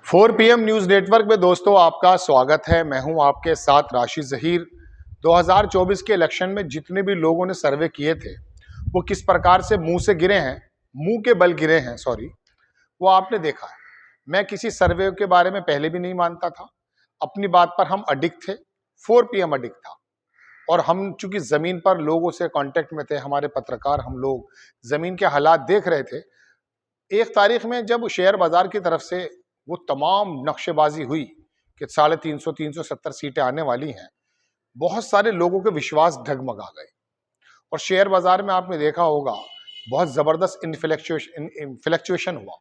4 PM news network में दोस्तों आपका स्वागत है। मैं हूं आपके साथ राशि जहीर। 2024 के इलेक्शन में जितने भी लोगों ने सर्वे किए थे वो किस प्रकार से मुंह के बल गिरे हैं वो आपने देखा है। मैं किसी सर्वे के बारे में पहले भी नहीं मानता था। अपनी बात पर हम अडिग थे। 4 पीएम अडिग था और हम चूंकि जमीन पर लोगों से कांटेक्ट में थे, हमारे पत्रकार हम लोग जमीन के हालात देख रहे थे। एक तारीख में जब शेयर बाजार की तरफ से वो तमाम नक्शेबाजी हुई कि 350 370 सीटें आने वाली हैं, बहुत सारे लोगों के विश्वास डगमगा गए। और शेयर बाजार में आपने देखा होगा बहुत जबरदस्त इन्फ्लेक्चुएशन हुआ।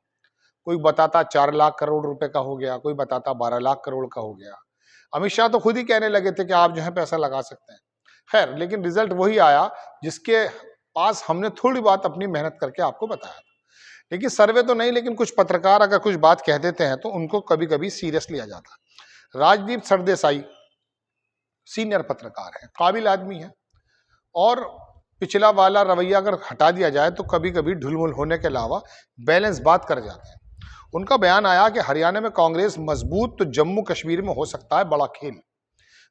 कोई बताता 4 लाख करोड़ रुपए का हो गया, कोई बताता 12 लाख करोड़ का हो गया। अमित शाह तो खुद ही कहने लगे थे कि आप जो है पैसा लगा सकते हैं। खैर, लेकिन रिजल्ट वही आया जिसके पास हमने थोड़ी बात अपनी मेहनत करके आपको बताया। लेकिन सर्वे तो नहीं, लेकिन कुछ पत्रकार अगर कुछ बात कह देते हैं तो उनको कभी कभी सीरियस लिया जाता है। राजदीप सरदेसाई सीनियर पत्रकार है, काबिल आदमी है और पिछला वाला रवैया अगर हटा दिया जाए तो कभी कभी ढुलमुल होने के अलावा बैलेंस बात कर जाते हैं। उनका बयान आया कि हरियाणा में कांग्रेस मजबूत तो जम्मू कश्मीर में हो सकता है बड़ा खेल।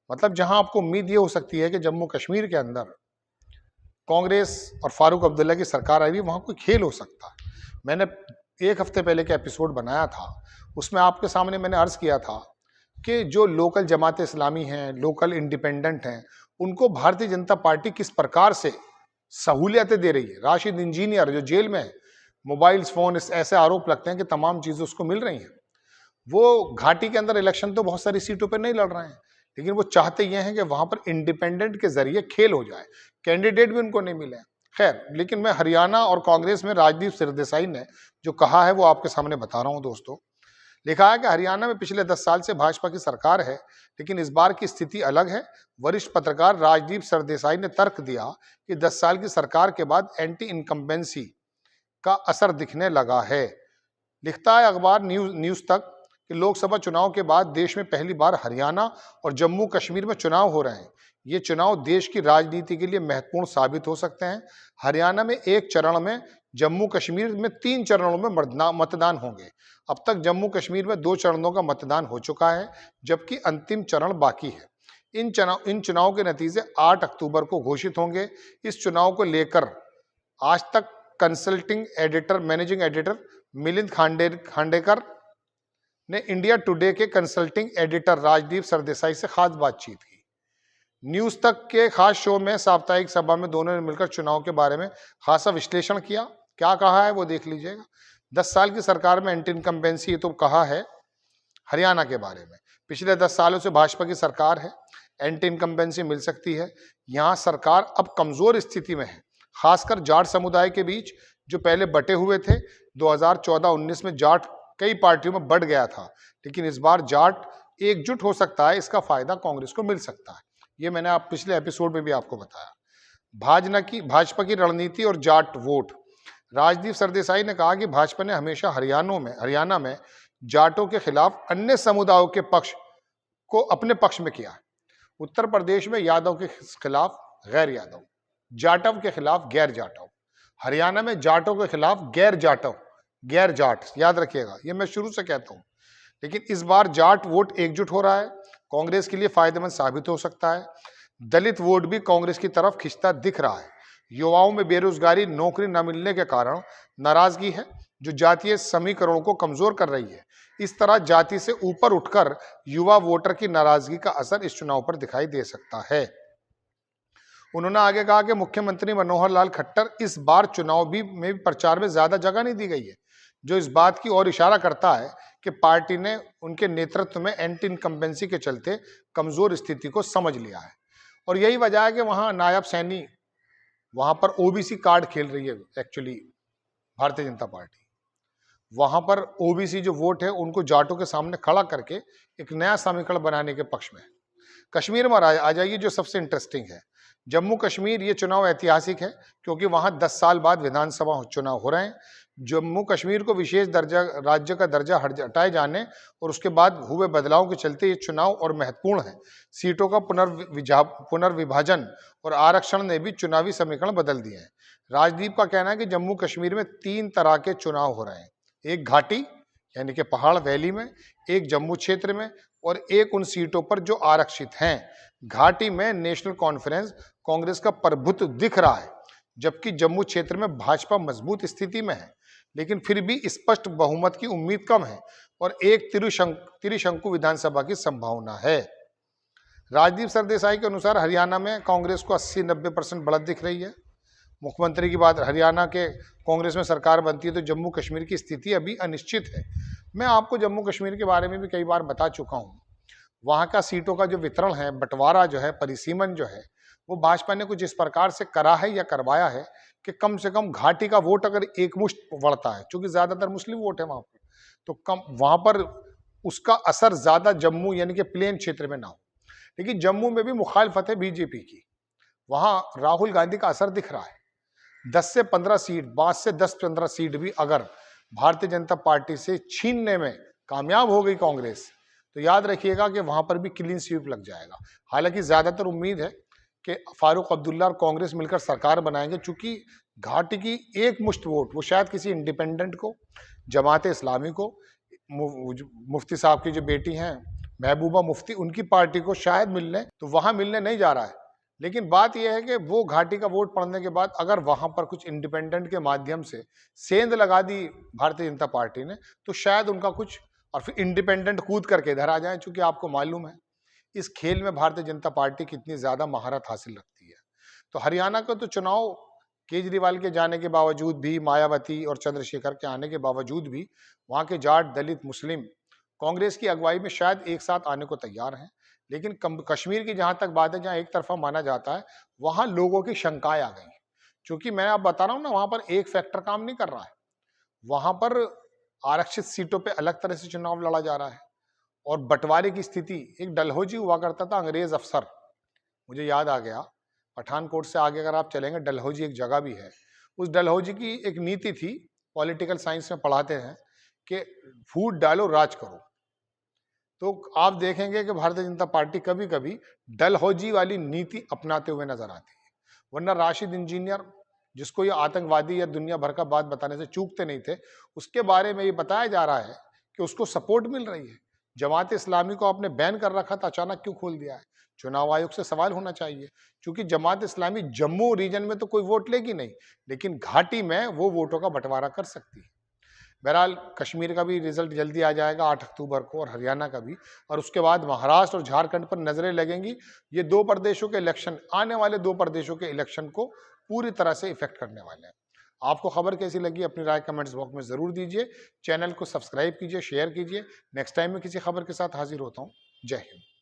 मतलब जहां आपको उम्मीद ये हो सकती है कि जम्मू कश्मीर के अंदर कांग्रेस और फारूक अब्दुल्ला की सरकार आई, वहां कोई खेल हो सकता है। मैंने एक हफ्ते पहले का एपिसोड बनाया था, उसमें आपके सामने मैंने अर्ज किया था कि जो लोकल जमात इस्लामी हैं, लोकल इंडिपेंडेंट हैं, उनको भारतीय जनता पार्टी किस प्रकार से सहूलियतें दे रही है। राशिद इंजीनियर जो जेल में है, मोबाइल फोन ऐसे आरोप लगते हैं कि तमाम चीजें उसको मिल रही हैं। वो घाटी के अंदर इलेक्शन तो बहुत सारी सीटों पर नहीं लड़ रहे हैं, लेकिन वो चाहते ये हैं कि वहां पर इंडिपेंडेंट के जरिए खेल हो जाए। कैंडिडेट भी उनको नहीं मिले। खैर, लेकिन मैं हरियाणा और कांग्रेस में राजदीप सरदेसाई ने जो कहा है वो आपके सामने बता रहा हूं दोस्तों। लिखा है कि हरियाणा में पिछले 10 साल से भाजपा की सरकार है, लेकिन इस बार की स्थिति अलग है। वरिष्ठ पत्रकार राजदीप सरदेसाई ने तर्क दिया कि 10 साल की सरकार के बाद एंटी इनकम्बेंसी का असर दिखने लगा है। लिखता है अखबार न्यूज तक कि लोकसभा चुनाव के बाद देश में पहली बार हरियाणा और जम्मू कश्मीर में चुनाव हो रहे हैं। ये चुनाव देश की राजनीति के लिए महत्वपूर्ण साबित हो सकते हैं। हरियाणा में 1 चरण में, जम्मू कश्मीर में 3 चरणों में मतदान होंगे। अब तक जम्मू कश्मीर में 2 चरणों का मतदान हो चुका है, जबकि अंतिम चरण बाकी है। इन चुनाव के नतीजे 8 अक्टूबर को घोषित होंगे। इस चुनाव को लेकर आज तक मैनेजिंग एडिटर मिलिंद खांडेकर ने इंडिया टुडे के कंसल्टिंग एडिटर राजदीप सरदेसाई से खास बातचीत की। न्यूज तक के खास शो में साप्ताहिक सभा में दोनों ने मिलकर चुनाव के बारे में खासा विश्लेषण किया। क्या कहा है वो देख लीजिएगा। 10 साल की सरकार में एंटी इनकम्बेंसी, ये तो कहा है हरियाणा के बारे में। पिछले 10 सालों से भाजपा की सरकार है, एंटी इनकम्बेंसी मिल सकती है। यहाँ सरकार अब कमजोर स्थिति में है, खासकर जाट समुदाय के बीच जो पहले बटे हुए थे। 2014-19 में जाट कई पार्टियों में बढ़ गया था, लेकिन इस बार जाट एकजुट हो सकता है। इसका फायदा कांग्रेस को मिल सकता है। ये मैंने आप पिछले एपिसोड में भी आपको बताया। भाजपा की रणनीति और जाट वोट। राजदीप सरदेसाई ने कहा कि भाजपा ने हमेशा हरियाणा में जाटों के खिलाफ अन्य समुदायों के पक्ष को अपने पक्ष में किया है। उत्तर प्रदेश में यादव के खिलाफ गैर यादव, जाटव के खिलाफ गैर जाटव, हरियाणा में जाटों के खिलाफ गैर जाट। याद रखिएगा, ये मैं शुरू से कहता हूं। लेकिन इस बार जाट वोट एकजुट हो रहा है, कांग्रेस के लिए फायदेमंद साबित हो सकता है। दलित वोट भी कांग्रेस की तरफ खिंचता दिख रहा है। युवाओं में बेरोजगारी, नौकरी न मिलने के कारण नाराजगी है, जो जातीय समीकरणों को कमजोर कर रही है। इस तरह जाति से ऊपर उठकर युवा वोटर की नाराजगी का असर इस चुनाव पर दिखाई दे सकता है। उन्होंने आगे कहा कि मुख्यमंत्री मनोहर लाल खट्टर इस बार चुनाव में प्रचार में ज्यादा जगह नहीं दी गई है, जो इस बात की ओर इशारा करता है कि पार्टी ने उनके नेतृत्व में एंटी इनकम्बेंसी के चलते कमजोर स्थिति को समझ लिया है। और यही वजह है कि वहां नायब सैनी वहां पर ओबीसी कार्ड खेल रही है। एक्चुअली भारतीय जनता पार्टी वहां पर ओबीसी जो वोट है उनको जाटों के सामने खड़ा करके एक नया समीकरण बनाने के पक्ष में है। कश्मीर में आ जाइए, जो सबसे इंटरेस्टिंग है जम्मू कश्मीर। ये चुनाव ऐतिहासिक है क्योंकि वहां 10 साल बाद विधानसभा चुनाव हो रहे हैं। जम्मू कश्मीर को विशेष राज्य का दर्जा हटाए जाने और उसके बाद हुए बदलाव के चलते ये चुनाव और महत्वपूर्ण है। सीटों का पुनर्विभाजन और आरक्षण ने भी चुनावी समीकरण बदल दिए हैं। राजदीप का कहना है कि जम्मू कश्मीर में 3 तरह के चुनाव हो रहे हैं। एक घाटी, यानी कि पहाड़ वैली में, एक जम्मू क्षेत्र में और एक उन सीटों पर जो आरक्षित हैं। घाटी में नेशनल कॉन्फ्रेंस कांग्रेस का प्रभुत्व दिख रहा है, जबकि जम्मू क्षेत्र में भाजपा मजबूत स्थिति में है, लेकिन फिर भी स्पष्ट बहुमत की उम्मीद कम है और एक त्रिशंकु विधानसभा की संभावना है। राजदीप सरदेसाई के अनुसार हरियाणा में कांग्रेस को 80-90% बढ़त दिख रही है। मुख्यमंत्री की बात, हरियाणा के कांग्रेस में सरकार बनती है तो जम्मू कश्मीर की स्थिति अभी अनिश्चित है। मैं आपको जम्मू कश्मीर के बारे में भी कई बार बता चुका हूँ। वहाँ का सीटों का जो वितरण है, बंटवारा जो है, परिसीमन जो है, वो भाजपा ने कुछ इस प्रकार से करा है या करवाया है कि कम से कम घाटी का वोट अगर एकमुश्त बढ़ता है, क्योंकि ज्यादातर मुस्लिम वोट है वहां पर, तो कम वहां पर उसका असर ज्यादा जम्मू यानी कि प्लेन क्षेत्र में ना हो। लेकिन जम्मू में भी मुखालफत है बीजेपी की, वहां राहुल गांधी का असर दिख रहा है। 10 से 15 सीट, 5 से 10-15 सीट भी अगर भारतीय जनता पार्टी से छीनने में कामयाब हो गई कांग्रेस, तो याद रखिएगा कि वहां पर भी क्लीन स्वीप लग जाएगा। हालांकि ज्यादातर उम्मीद है कि फारूक अब्दुल्ला और कांग्रेस मिलकर सरकार बनाएंगे, चूंकि घाटी की एक मुश्त वोट वो शायद किसी इंडिपेंडेंट को, जमात इस्लामी को, मुफ्ती साहब की जो बेटी हैं महबूबा मुफ्ती, उनकी पार्टी को शायद मिलने, तो वहां मिलने नहीं जा रहा है। लेकिन बात यह है कि वो घाटी का वोट पड़ने के बाद अगर वहां पर कुछ इंडिपेंडेंट के माध्यम से सेंध लगा दी भारतीय जनता पार्टी ने, तो शायद उनका कुछ, और फिर इंडिपेंडेंट कूद करके इधर आ जाए। चूंकि आपको मालूम है इस खेल में भारतीय जनता पार्टी कितनी ज्यादा महारत हासिल रखती है। तो हरियाणा का तो चुनाव केजरीवाल के जाने के बावजूद भी, मायावती और चंद्रशेखर के आने के बावजूद भी, वहां के जाट, दलित, मुस्लिम कांग्रेस की अगुवाई में शायद एक साथ आने को तैयार हैं। लेकिन कश्मीर की जहां तक बात है, जहां एक तरफा माना जाता है, वहां लोगों की शंकाएं आ गई। क्योंकि मैं आप बता रहा हूं ना, वहां पर एक फैक्टर काम नहीं कर रहा है। वहां पर आरक्षित सीटों पे अलग तरह से चुनाव लड़ा जा रहा है और बंटवारे की स्थिति, एक डलहौजी हुआ करता था अंग्रेज अफसर, मुझे याद आ गया, पठानकोट से आगे अगर आप चलेंगे डलहौजी एक जगह भी है, उस डलहौजी की एक नीति थी, पॉलिटिकल साइंस में पढ़ाते हैं कि फूट डालो राज करो। तो आप देखेंगे कि भारतीय जनता पार्टी कभी कभी डलहौजी वाली नीति अपनाते हुए नजर आती है। वरना राशिद इंजीनियर, जिसको ये आतंकवादी या दुनिया भर का बात बताने से चूकते नहीं थे, उसके बारे में ये बताया जा रहा है कि उसको सपोर्ट मिल रही है। जमात इस्लामी को आपने बैन कर रखा था, अचानक क्यों खोल दिया है? चुनाव आयोग से सवाल होना चाहिए, क्योंकि जमात इस्लामी जम्मू रीजन में तो कोई वोट लेगी नहीं, लेकिन घाटी में वो वोटों का बंटवारा कर सकती है। बहरहाल कश्मीर का भी रिजल्ट जल्दी आ जाएगा 8 अक्टूबर को, और हरियाणा का भी, और उसके बाद महाराष्ट्र और झारखंड पर नजरें लगेंगी। ये दो प्रदेशों के इलेक्शन, आने वाले 2 प्रदेशों के इलेक्शन को पूरी तरह से इफेक्ट करने वाले हैं। आपको खबर कैसी लगी अपनी राय कमेंट्स बॉक्स में जरूर दीजिए। चैनल को सब्सक्राइब कीजिए, शेयर कीजिए। नेक्स्ट टाइम में किसी खबर के साथ हाजिर होता हूँ। जय हिंद।